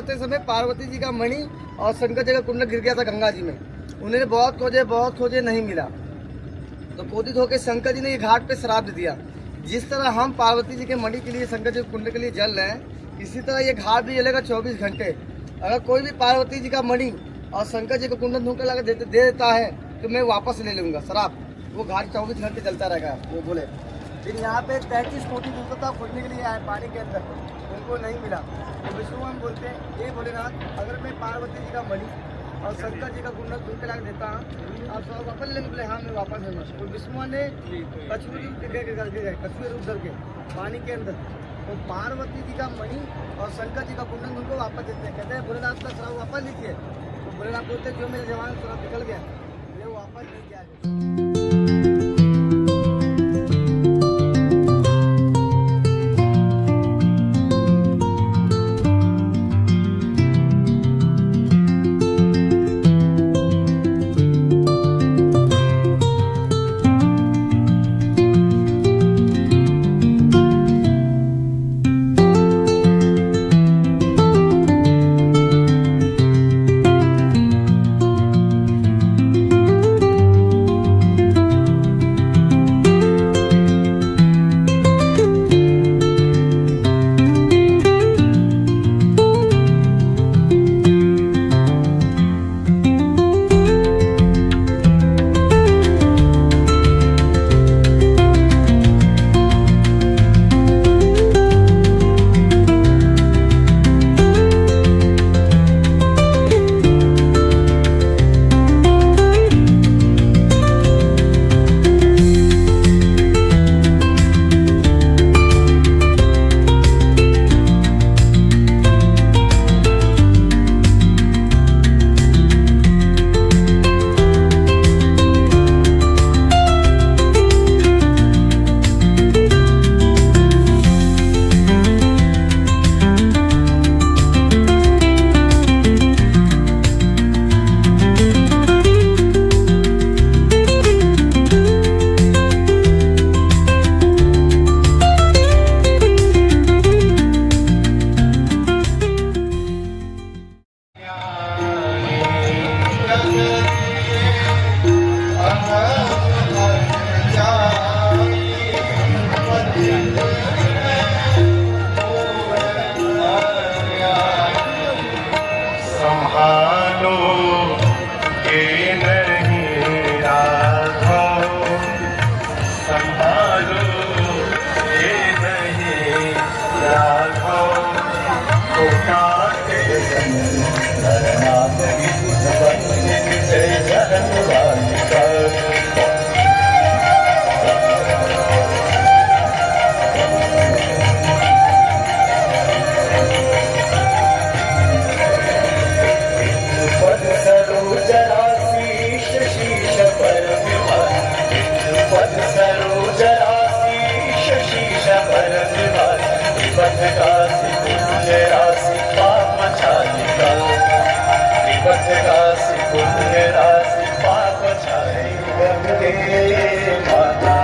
करते समय पार्वती जी का मणि और शंकर जी का कुंडल गिर गया था गंगा जी में। उन्होंने बहुत खोजे नहीं मिला, तो क्रोधित होकर शंकर जी ने ये घाट पे श्राप दे दिया। जिस तरह हम पार्वती जी के मणि के लिए, शंकर जी के कुंडल के लिए जल रहे हैं, इसी तरह ये घाट भी जलेगा 24 घंटे। अगर कोई भी पार्वती जी का मणि और शंकर जी का कुंडल ढूंढ कर दे देता है तो मैं वापस ले लूँगा श्राप। वो घाट 24 घंटे चलता रहेगा, वो बोले। फिर यहाँ पे 33 कोटि दूसरा था खोजने के लिए आए पानी के अंदर, उनको नहीं मिला। तो विष्णुमान बोलते हैं, ये भोलेनाथ, अगर मैं पार्वती जी का मणि और शंकर जी का कुंडल ढूंढ के ला देता हूँ, आप सब वापस ले बोले हाँ मैं वापस लूँगा। तो विष्णुमान ने कछुए रूप धर के पानी के अंदर, तो पार्वती जी का मणि और शंकर जी का कुंडल उनको वापस देते हैं। कहते हैं भोलेनाथ का श्राप वापस लीजिए। तो भोलेनाथ बोलते हैं जो मेरे जवान श्राप निकल गया ये वापस नहीं किया। पुण्य राशि पाप छाए गंगे माता।